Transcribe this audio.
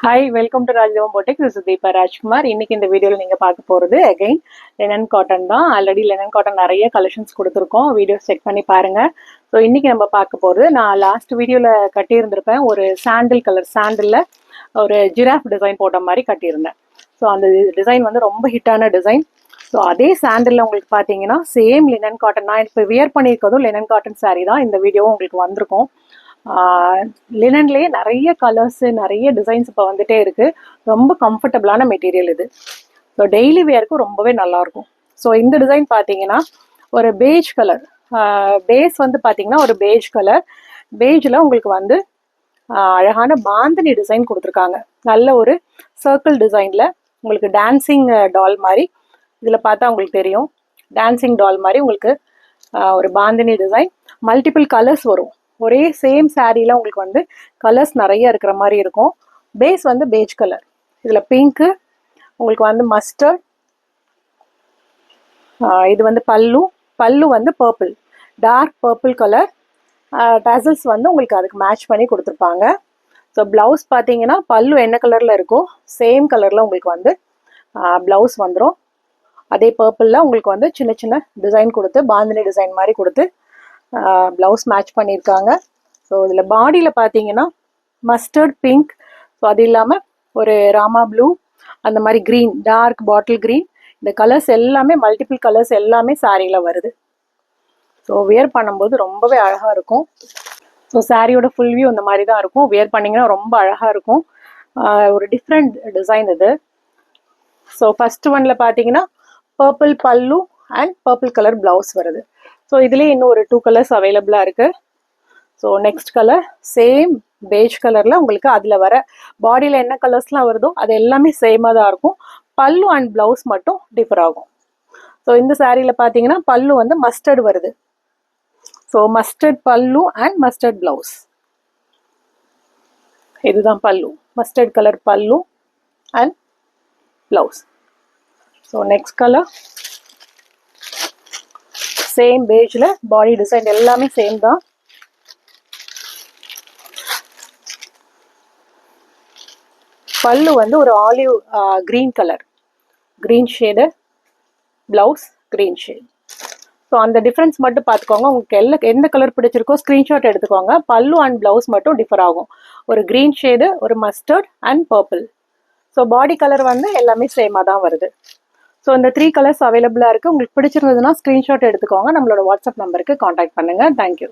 Hi, welcome to Rajdevam boutique. This is Deepa Rajkumar. இன்னைக்கு இந்த வீடியோவில் நீங்கள் பார்க்க போகிறது அகைன் லெனன் காட்டன் தான். ஆல்ரெடி லெனன் காட்டன் நிறைய கலெக்ஷன்ஸ் கொடுத்துருக்கோம், வீடியோஸ் செக் பண்ணி பாருங்கள். ஸோ இன்றைக்கி நம்ம பார்க்க போகிறது, நான் லாஸ்ட் வீடியோவில் கட்டியிருந்திருப்பேன், ஒரு சாண்டில் கலர் சாண்டிலில் ஒரு ஜிராஃப் டிசைன் போட்ட மாதிரி கட்டியிருந்தேன். ஸோ அந்த டிசைன் வந்து ரொம்ப ஹிட்டான டிசைன். ஸோ அதே சாண்டிலில் உங்களுக்கு பார்த்தீங்கன்னா சேம் லினன் காட்டன், நான் இப்போ வியர் பண்ணியிருக்கதும் லினன் காட்டன் சாரீ தான். இந்த வீடியோவும் உங்களுக்கு வந்திருக்கும். லினன்லேயே நிறைய கலர்ஸு, நிறைய டிசைன்ஸ் இப்போ வந்துட்டே இருக்குது. ரொம்ப கம்ஃபர்டபுளான மெட்டீரியல் இது. ஸோ டெய்லி வேர்க்கும் ரொம்பவே நல்லாயிருக்கும். ஸோ இந்த டிசைன் பார்த்தீங்கன்னா ஒரு பேஜ் கலர், பேஸ் வந்து பார்த்தீங்கன்னா ஒரு பேஜ் கலர். பேஜில் உங்களுக்கு வந்து அழகான பாந்தினி டிசைன் கொடுத்துருக்காங்க. நல்ல ஒரு சர்க்கிள் டிசைனில் உங்களுக்கு டான்சிங் டால் மாதிரி, இதில் பார்த்தா உங்களுக்கு தெரியும், டான்சிங் டால் மாதிரி உங்களுக்கு ஒரு பாந்தினி டிசைன். மல்டிபிள் கலர்ஸ் வரும். ஒரே சேம் சாரீல உங்களுக்கு வந்து கலர்ஸ் நிறைய இருக்கிற மாதிரி இருக்கும். பேஸ் வந்து பேஜ் கலர், இதில் பிங்க்கு, உங்களுக்கு வந்து மஸ்டர்ட், இது வந்து பல்லு வந்து purple, dark purple colour. Tassels வந்து உங்களுக்கு அதுக்கு மேட்ச் பண்ணி கொடுத்துருப்பாங்க. ஸோ ப்ளவுஸ் பார்த்தீங்கன்னா பல்லு என்ன கலரில் இருக்கோ சேம் கலரில் உங்களுக்கு வந்து ப்ளவுஸ் வந்துடும். அதே பர்பிளில் உங்களுக்கு வந்து சின்ன சின்ன டிசைன் கொடுத்து, பாந்தினி டிசைன் மாதிரி கொடுத்து ப்ளவுஸ் மேட்ச் பண்ணியிருக்காங்க. ஸோ இதில் பாடியில் பார்த்தீங்கன்னா மஸ்டர்ட் பிங்க், ஸோ அது இல்லாமல் ஒரு ராமா ப்ளூ, அந்த மாதிரி க்ரீன், டார்க் பாட்டில் க்ரீன், இந்த கலர்ஸ் எல்லாமே மல்டிபிள் கலர்ஸ் எல்லாமே சாரியில் வருது. ஸோ வியர் பண்ணும்போது ரொம்பவே அழகாக இருக்கும். ஸோ சாரியோட ஃபுல் வியூ இந்த மாதிரி தான் இருக்கும். வியர் பண்ணிங்கன்னா ரொம்ப அழகாக இருக்கும். ஒரு டிஃப்ரெண்ட் டிசைன் இது. ஸோ ஃபஸ்ட் ஒன்ல பார்த்தீங்கன்னா பர்பிள் பல்லு அண்ட் பர்பிள் கலர் ப்ளவுஸ் வருது. ஸோ இதுலேயே இன்னும் ஒரு 2 கலர்ஸ் அவைலபிளாக இருக்குது. So next colour same page கலரில் உங்களுக்கு அதில் வர பாடியில் என்ன கலர்ஸ்லாம் வருதோ அது எல்லாமே சேமாக தான் இருக்கும். பல்லு அண்ட் ப்ளவுஸ் மட்டும் டிஃபர் ஆகும். ஸோ இந்த சாரியில் பார்த்தீங்கன்னா பல்லு வந்து மஸ்டர்ட் வருது. ஸோ மஸ்டர்ட் பல்லு அண்ட் மஸ்டர்ட் ப்ளவுஸ், இதுதான் பல்லு, மஸ்டர்ட் கலர் பல்லு and blouse. So next colour same பேஜில் பாடி டிசைன் எல்லாமே சேம் தான். பல்லு வந்து ஒரு olive green colour, green shade, blouse green shade. So அந்த டிஃப்ரென்ஸ் மட்டும் பார்த்துக்கோங்க. உங்களுக்கு எந்த கலர் பிடிச்சிருக்கோ ஸ்க்ரீன்ஷாட் எடுத்துக்கோங்க. பல்லு அண்ட் ப்ளவுஸ் மட்டும் டிஃபர் ஆகும். ஒரு க்ரீன் ஷேடு, ஒரு mustard and purple. So body colour வந்து எல்லாமே சேமாக தான் வருது. ஸோ இந்த 3 கலர்ஸ் அவைலபிளாக இருக்குது. உங்களுக்கு பிடிச்சிருந்ததுன்னா ஸ்க்ரீன்ஷாட் எடுத்துக்கோங்க. நம்மளோட வாட்ஸ்அப் நம்பருக்கு காண்டாக்ட் பண்ணுங்கள். தேங்க்யூ.